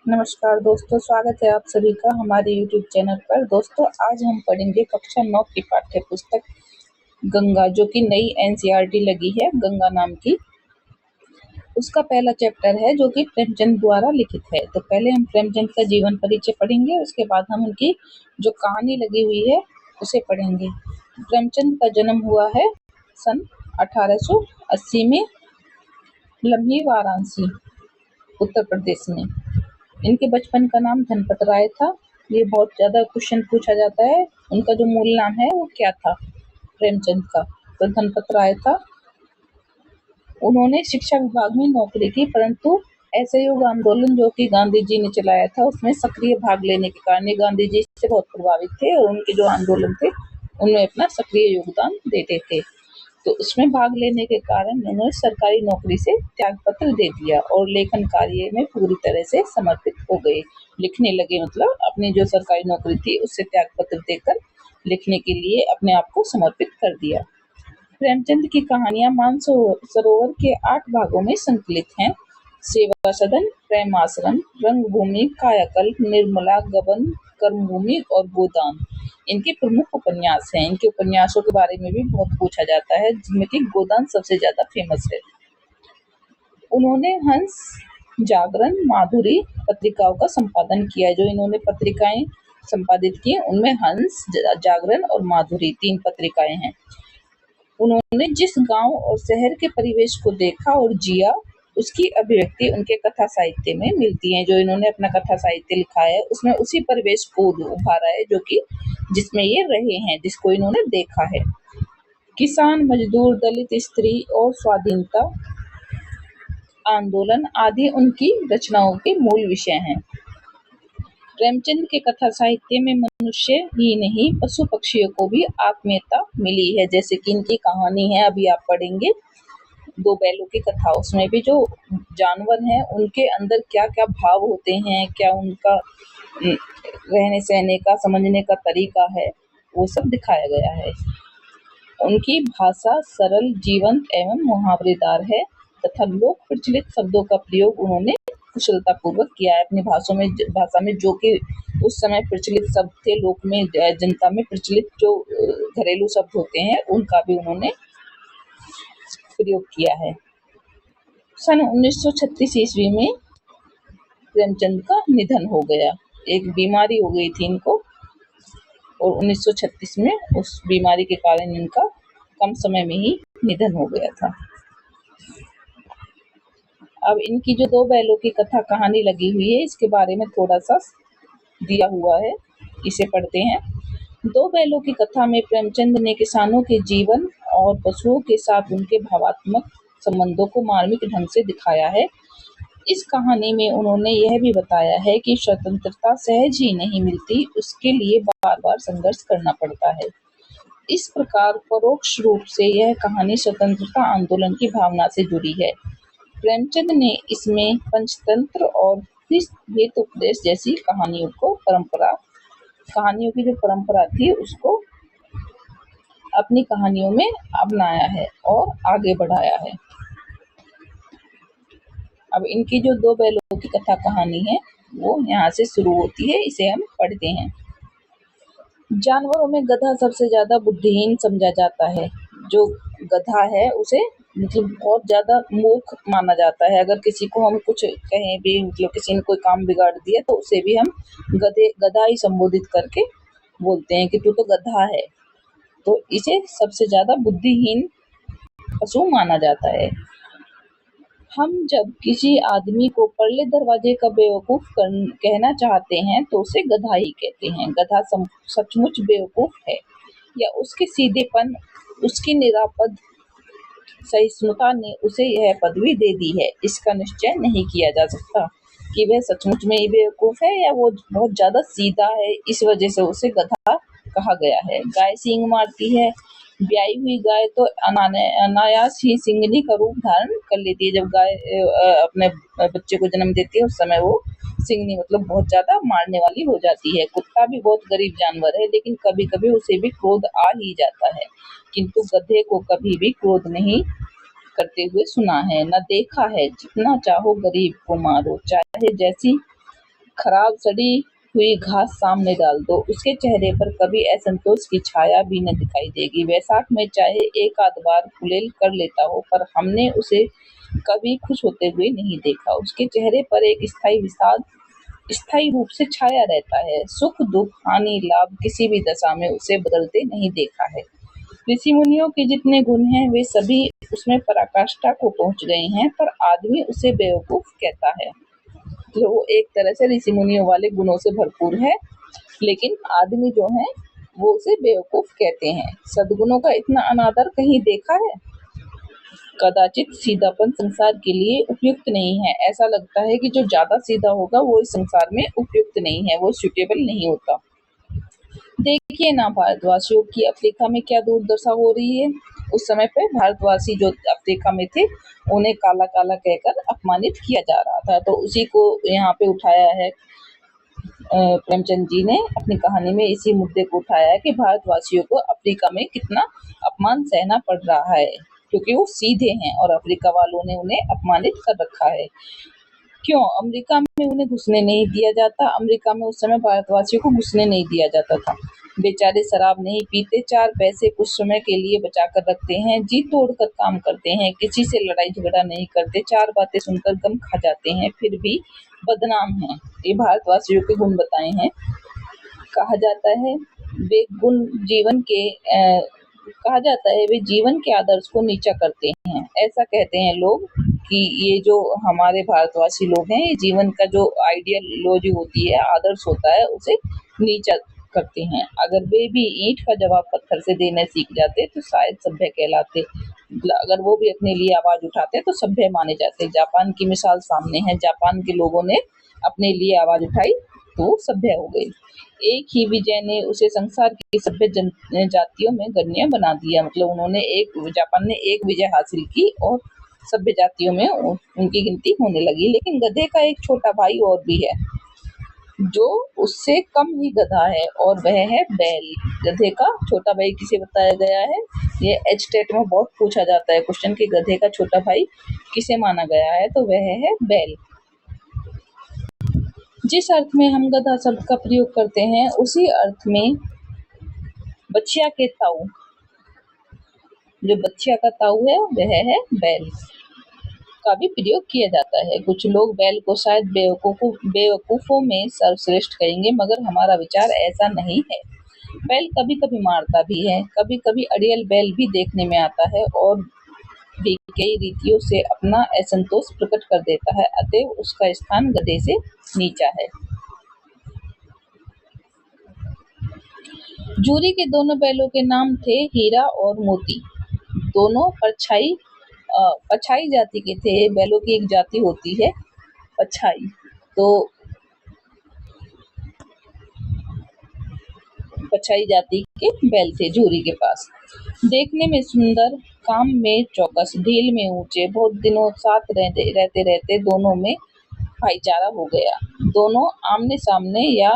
नमस्कार दोस्तों, स्वागत है आप सभी का हमारे YouTube चैनल पर। दोस्तों, आज हम पढ़ेंगे कक्षा 9 की पाठ्य पुस्तक गंगा, जो कि नई NCERT लगी है, गंगा नाम की। उसका पहला चैप्टर है जो कि प्रेमचंद द्वारा लिखित है। तो पहले हम प्रेमचंद का जीवन परिचय पढ़ेंगे, उसके बाद हम उनकी जो कहानी लगी हुई है उसे पढ़ेंगे। प्रेमचंद का जन्म हुआ है सन 1880 में लम्ही, वाराणसी, उत्तर प्रदेश में। इनके बचपन का नाम धनपत राय था। ये बहुत ज़्यादा क्वेश्चन पूछा जाता है, उनका जो मूल नाम है वो क्या था प्रेमचंद का। तो धनपत राय था। उन्होंने शिक्षा विभाग में नौकरी की, परंतु असहयोग आंदोलन जो कि गांधी जी ने चलाया था उसमें सक्रिय भाग लेने के कारण ये गांधी जी से बहुत प्रभावित थे और उनके जो आंदोलन थे उनमें अपना सक्रिय योगदान देते थे। तो उसमें भाग लेने के कारण उन्होंने सरकारी नौकरी से त्याग पत्र दे दिया और लेखन कार्य में पूरी तरह से समर्पित हो गए। लिखने लगे, मतलब अपनी जो सरकारी नौकरी थी उससे त्याग पत्र देकर लिखने के लिए अपने आप को समर्पित कर दिया। प्रेमचंद की कहानियां मानसरोवर के 8 भागों में संकलित हैं। सेवा सदन, प्रेम आश्रम, रंगभूमि, कायाकल्प, निर्मला, गबन, कर्मभूमि और गोदान इनके प्रमुख उपन्यास हैं। इनके उपन्यासों के बारे में भी बहुत पूछा जाता है, जिनमें कि गोदान सबसे ज्यादा फेमस है। उन्होंने हंस, जागरण, माधुरी पत्रिकाओं का संपादन किया है। जो इन्होंने पत्रिकाएं संपादित की उनमें हंस, जागरण और माधुरी 3 पत्रिकाएं हैं। उन्होंने जिस गांव और शहर के परिवेश को देखा और जिया, उसकी अभिव्यक्ति उनके कथा साहित्य में मिलती है। जो इन्होंने अपना कथा साहित्य लिखा है उसमें उसी परिवेश को उभारा है जो कि जिसमें ये रहे हैं, जिसको इन्होंने देखा है। किसान, मजदूर, दलित, स्त्री और स्वाधीनता आंदोलन आदि उनकी रचनाओं के मूल विषय हैं। प्रेमचंद के कथा साहित्य में मनुष्य ही नहीं, पशु पक्षियों को भी आत्मीयता मिली है। जैसे कि इनकी कहानी है, अभी आप पढ़ेंगे, 2 बैलों की कथा। उसमें भी जो जानवर हैं उनके अंदर क्या क्या भाव होते हैं, क्या उनका रहने सहने का, समझने का तरीका है, वो सब दिखाया गया है। उनकी भाषा सरल, जीवंत एवं मुहावरेदार है तथा लोक प्रचलित शब्दों का प्रयोग उन्होंने कुशलता पूर्वक किया है। अपनी भाषा में जो कि उस समय प्रचलित शब्द थे, लोक में, जनता में प्रचलित जो घरेलू शब्द होते हैं उनका भी उन्होंने प्रयोग किया है। सन 1936 ईस्वी में प्रेमचंद का निधन हो गया। एक बीमारी हो गई थी इनको और 1936 में उस बीमारी के कारण इनका कम समय में ही निधन हो गया था। अब इनकी जो 2 बैलों की कथा कहानी लगी हुई है इसके बारे में थोड़ा सा दिया हुआ है, इसे पढ़ते हैं। 2 बैलों की कथा में प्रेमचंद ने किसानों के जीवन और पशुओं के साथ उनके भावात्मक संबंधों को मार्मिक ढंग से दिखाया है। इस कहानी में उन्होंने यह भी बताया है कि स्वतंत्रता सहज ही नहीं मिलती, उसके लिए बार-बार संघर्ष करना पड़ता है। इस प्रकार परोक्ष रूप से यह कहानी स्वतंत्रता आंदोलन की भावना से जुड़ी है। प्रेमचंद ने इसमें पंचतंत्र और हितोपदेश जैसी कहानियों की जो परंपरा थी उसको अपनी कहानियों में अपनाया है और आगे बढ़ाया है। अब इनकी जो 2 बैलों की कथा कहानी है वो यहाँ से शुरू होती है, इसे हम पढ़ते हैं। जानवरों में गधा सबसे ज्यादा बुद्धिहीन समझा जाता है। जो गधा है उसे मतलब बहुत ज्यादा मूर्ख माना जाता है। अगर किसी को हम कुछ कहें भी, मतलब किसी ने कोई काम बिगाड़ दिया तो उसे भी हम गधा ही संबोधित करके बोलते हैं कि तू तो गधा है। तो इसे सबसे ज्यादा बुद्धिहीन पशु माना जाता है। हम जब किसी आदमी को परले दरवाजे का बेवकूफ कहना चाहते हैं तो उसे गधा ही कहते हैं। गधा सचमुच बेवकूफ है या उसके सीधेपन, उसकी निरापद सहिष्णुता ने उसे यह पदवी दे दी है, इसका निश्चय नहीं किया जा सकता कि वह सचमुच में ही बेवकूफ है या वो बहुत ज्यादा सीधा है, इस वजह से उसे गधा कहा गया है। गाय सींग मारती है। ब्याई हुई गाय तो अनायास ही सिंगनी का रूप धारण कर लेती है। जब गाय अपने बच्चे को जन्म देती है उस समय वो सिंगनी, मतलब बहुत ज्यादा मारने वाली हो जाती है। कुत्ता भी बहुत गरीब जानवर है, लेकिन कभी कभी उसे भी क्रोध आ ही जाता है, किंतु गधे को कभी भी क्रोध नहीं करते हुए सुना है, न देखा है। जितना चाहो गरीब को मारो, चाहे जैसी खराब सड़ी हुई घास सामने डाल दो, उसके चेहरे पर कभी असंतोष की छाया भी न दिखाई देगी। वैशाख में चाहे एक आध बार गुलेल कर लेता हो, पर हमने उसे कभी खुश होते हुए नहीं देखा। उसके चेहरे पर एक स्थायी विषाद स्थायी रूप से छाया रहता है। सुख दुख हानि लाभ किसी भी दशा में उसे बदलते नहीं देखा है। ऋषि मुनियों के जितने गुण हैं वे सभी उसमें पराकाष्ठा को पहुंच गए हैं, पर आदमी उसे बेवकूफ कहता है। तो वो एक तरह से ऋषि मुनियों वाले गुणों से भरपूर है, लेकिन आदमी जो है वो उसे बेवकूफ कहते हैं। सद्गुणों का इतना अनादर कहीं देखा है? कदाचित सीधापन संसार के लिए उपयुक्त नहीं है। ऐसा लगता है कि जो ज्यादा सीधा होगा वो इस संसार में उपयुक्त नहीं है, वो सूटेबल नहीं होता। देखिए ना भारतवासियों की अफ्रीका में क्या दुर्दशा हो रही है। उस समय पे भारतवासी जो अफ्रीका में थे उन्हें काला काला कहकर अपमानित किया जा रहा था, तो उसी को यहाँ पे उठाया है प्रेमचंद जी ने अपनी कहानी में इसी मुद्दे को उठाया है कि भारतवासियों को अफ्रीका में कितना अपमान सहना पड़ रहा है, क्योंकि वो सीधे हैं और अफ्रीका वालों ने उन्हें अपमानित कर रखा है। क्यों अमेरिका में उन्हें घुसने नहीं दिया जाता? अमेरिका में उस समय भारतवासियों को घुसने नहीं दिया जाता था। बेचारे शराब नहीं पीते, 4 पैसे कुछ समय के लिए बचा कर रखते हैं, जी तोड़कर काम करते हैं, किसी से लड़ाई झगड़ा नहीं करते, 4 बातें सुनकर गम खा जाते हैं, फिर भी बदनाम हैं। ये भारतवासियों के गुण बताए हैं। कहा जाता है वे गुण जीवन के कहा जाता है वे जीवन के आदर्श को नीचा करते हैं। ऐसा कहते हैं लोग कि ये जो हमारे भारतवासी लोग हैं, ये जीवन का जो आइडियोलॉजी होती है, आदर्श होता है, उसे नीचा करते हैं। अगर वे भी ईंट का जवाब पत्थर से देना सीख जाते तो शायद सभ्य कहलाते। अगर वो भी अपने लिए आवाज उठाते तो सभ्य माने जाते। जापान की मिसाल सामने है। जापान के लोगों ने अपने लिए आवाज उठाई तो सभ्य हो गए। एक ही विजय ने उसे संसार की सभ्य जातियों में गण्य बना दिया। मतलब जापान ने एक विजय हासिल की और सभ्य जातियों में उनकी गिनती होने लगी। लेकिन गधे का एक छोटा भाई और भी है जो उससे कम ही गधा है, और वह है बैल। गधे का छोटा भाई किसे बताया गया है? ये एचटेट में बहुत पूछा जाता है क्वेश्चन कि गधे का छोटा भाई किसे माना गया है, तो वह है बैल। जिस अर्थ में हम गधा शब्द का प्रयोग करते हैं उसी अर्थ में बछिया के ताऊ, जो बछिया का ताऊ है वह है बैल, का भी प्रयोग किया जाता है। कुछ लोग बैल को शायद बेवकूफों में सर्वश्रेष्ठ कहेंगे, मगर हमारा विचार ऐसा नहीं है। बैल कभी कभी मारता भी है, कभी कभी अड़ियल बैल भी देखने में आता है और भी कई रीतियों से अपना असंतोष प्रकट कर देता है, अतएव उसका स्थान गधे से नीचा है। जूरी के दोनों बैलों के नाम थे हीरा और मोती। दोनों पछाई जाति के थे। बैलों की एक जाति होती है पछाई, तो पछाई जाति के बैल थे जूरी के पास। देखने में सुंदर, काम में चौकस, ढील में ऊंचे, बहुत दिनों साथ रहते रहते दोनों में भाईचारा हो गया। दोनों आमने सामने या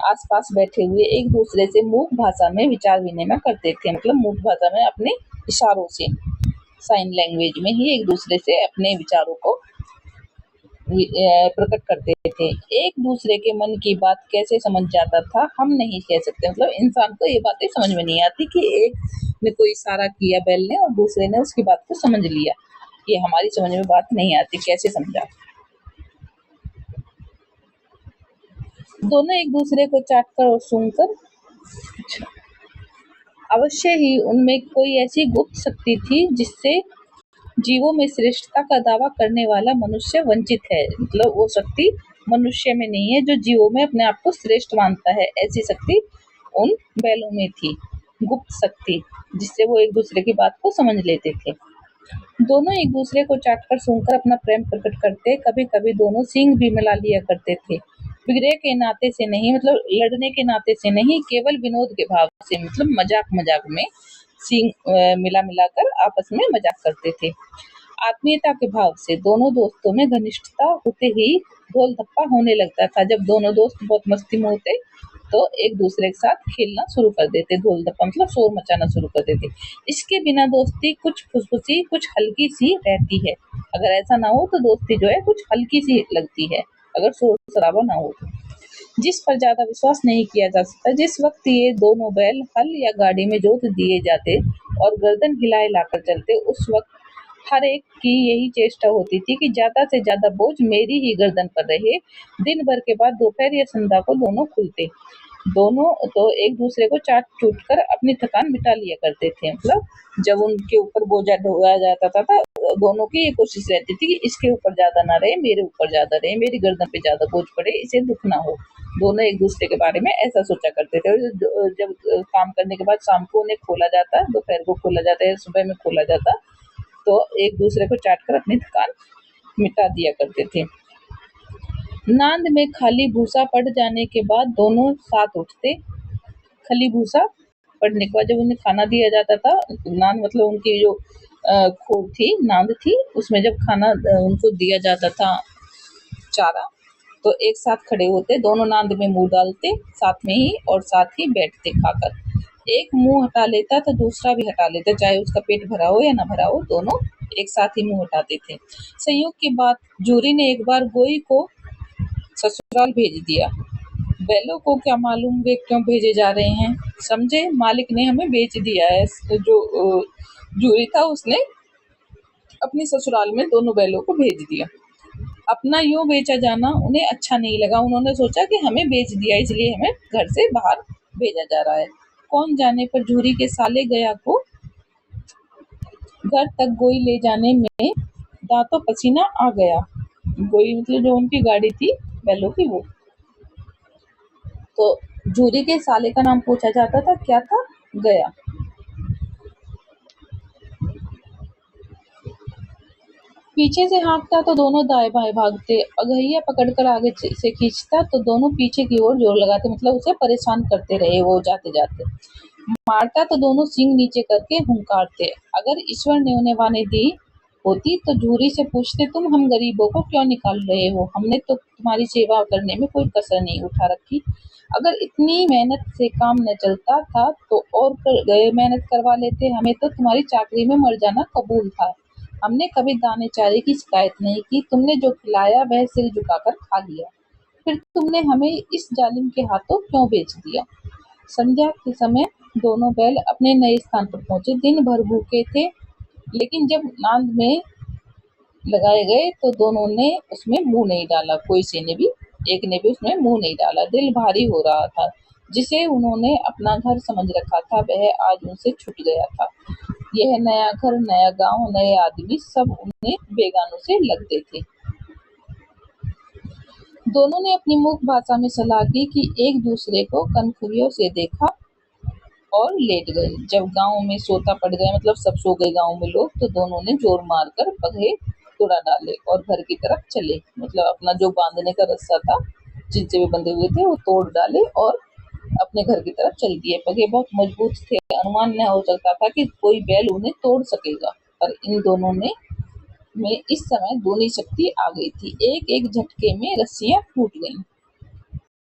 आसपास बैठे हुए एक दूसरे से मूक भाषा में विचार विनिमय करते थे। मतलब मूक भाषा में अपने इशारों से, साइन लैंग्वेज में ही एक दूसरे से अपने विचारों को प्रकट करते थे। एक दूसरे के मन की बात कैसे समझ जाता था हम नहीं कह सकते। मतलब इंसान को ये बातें समझ में नहीं आती कि एक ने कोई इशारा किया बैल ने और दूसरे ने उसकी बात को समझ लिया, ये हमारी समझ में बात नहीं आती, कैसे समझा। दोनों एक दूसरे को चाटकर और सूंघकर, अवश्य ही उनमें कोई ऐसी गुप्त शक्ति थी जिससे जीवों में श्रेष्ठता का दावा करने वाला मनुष्य वंचित है। मतलब वो शक्ति मनुष्य में नहीं है जो जीवों में अपने आप को श्रेष्ठ मानता है, ऐसी शक्ति उन बैलों में थी, गुप्त शक्ति, जिससे वो एक दूसरे की बात को समझ लेते थे। दोनों एक दूसरे को चाटकर सूंघकर अपना प्रेम प्रकट करते। कभी कभी दोनों सींग भी मिला लिया करते थे। विग्रह के नाते से नहीं, मतलब लड़ने के नाते से नहीं, केवल विनोद के भाव से, मतलब मजाक में सींग मिलाकर आपस में मजाक करते थे। आत्मीयता के भाव से दोनों दोस्तों में घनिष्ठता होते ही ढोल धप्पा होने लगता था। जब दोनों दोस्त बहुत मस्ती में होते तो एक दूसरे के साथ खेलना शुरू कर देते। ढोल धप्पा मतलब शोर मचाना शुरू कर देते। इसके बिना दोस्ती कुछ फुसफुसी, कुछ हल्की सी रहती है। अगर ऐसा ना हो तो दोस्ती जो है कुछ हल्की सी लगती है। अगर शोर शराबा ना हो तो। जिस पर ज्यादा विश्वास नहीं किया जा सकता। जिस वक्त ये दोनों बैल हल या गाड़ी में जोत दिए जाते और गर्दन हिला हिलाकर चलते, उस वक्त हर एक की यही चेष्टा होती थी कि ज्यादा से ज्यादा बोझ मेरी ही गर्दन पर रहे। दिन भर के बाद दोपहर या संध्या को दोनों खुलते। दोनों तो एक दूसरे को चाट चूट कर अपनी थकान मिटा लिया करते थे। मतलब जब उनके ऊपर बोझा ढोया जाता था, दोनों की ये कोशिश रहती थी कि इसके ऊपर ज्यादा ना रहे, मेरे ऊपर ज्यादा रहे, मेरी गर्दन पे ज्यादा बोझ पड़े, इसे दुख ना हो। दोनों एक दूसरे के बारे में ऐसा सोचा करते थे। और जब काम करने के बाद शाम को उन्हें खोला जाता, दोपहर को खोला जाता है, सुबह में खोला जाता, तो एक दूसरे को चाट कर अपनी थकान मिटा दिया करते थे। नांद में खाली भूसा पड़ जाने के बाद दोनों साथ उठते। खाली भूसा पड़ने के बाद जब उन्हें खाना दिया जाता था, नांद मतलब उनकी जो खोर थी, नांद थी, उसमें जब खाना उनको दिया जाता था, चारा, तो एक साथ खड़े होते, दोनों नांद में मुंह डालते साथ में ही और साथ ही बैठते खाकर। एक मुंह हटा लेता तो दूसरा भी हटा लेता, चाहे उसका पेट भरा हो या ना भरा हो, दोनों एक साथ ही मुंह हटाते थे। संयोग की बात, जूरी ने एक बार गोई को ससुराल भेज दिया। बैलों को क्या मालूम वे क्यों भेजे जा रहे हैं, समझे मालिक ने हमें बेच दिया है। तो जो जूरी था उसने अपनी ससुराल में दोनों बैलों को भेज दिया। अपना यूं बेचा जाना उन्हें अच्छा नहीं लगा। उन्होंने सोचा कि हमें बेच दिया, इसलिए हमें घर से बाहर भेजा जा रहा है। कौन जाने पर जूरी के साले गया को घर तक गोई ले जाने में दांतों पसीना आ गया। गोई मतलब जो उनकी गाड़ी थी बैलों की, वो। तो जूरी के साले का नाम पूछा जाता था, क्या था? गया। पीछे से हाँकता तो दोनों दाएं बाएं भागते, अगहिया पकड़कर आगे से खींचता तो दोनों पीछे की ओर जोर लगाते, मतलब उसे परेशान करते रहे वो जाते जाते। मारता तो दोनों सींग नीचे करके हुंकारते। अगर ईश्वर ने उन्हें वाणी दी होती तो जूरी से पूछते, तुम हम गरीबों को क्यों निकाल रहे हो? हमने तो तुम्हारी सेवा करने में कोई कसर नहीं उठा रखी। अगर इतनी मेहनत से काम न चलता था तो और मेहनत करवा लेते, हमें तो तुम्हारी चाकरी में मर जाना कबूल था। हमने कभी दाने चारे की शिकायत नहीं की, तुमने जो खिलाया वह सिर झुकाकर खा लिया। फिर तुमने हमें इस जालिम के हाथों क्यों बेच दिया? संध्या के समय दोनों बैल अपने नए स्थान पर पहुंचे। दिन भर भूखे थे, लेकिन जब नांद में लगाए गए तो दोनों ने उसमें मुंह नहीं डाला, कोई से ने भी, एक ने भी उसमें मुंह नहीं डाला। दिल भारी हो रहा था। जिसे उन्होंने अपना घर समझ रखा था वह आज उनसे छूट गया था। यह नया घर, नया गांव, नए आदमी, सब उन्हें बेगानों से लगते थे। दोनों ने अपनी मूक भाषा में सलाह की कि एक दूसरे को कनखियों से देखा और लेट गए। जब गांव में सोता पड़ गए, मतलब सब सो गए गांव में लोग, तो दोनों ने जोर मारकर पगहे तुड़ा डाले और घर की तरफ चले। मतलब अपना जो बांधने का रस्सा था, जिनसे वे बंधे हुए थे, वो तोड़ डाले और अपने घर की तरफ चल दिए। पगहे बहुत मजबूत थे, अनुमान न हो सकता था कि कोई बैल उन्हें तोड़ सकेगा, पर इन दोनों में इस समय दूनी शक्ति आ गई थी। एक एक झटके में रस्सियां टूट गईं।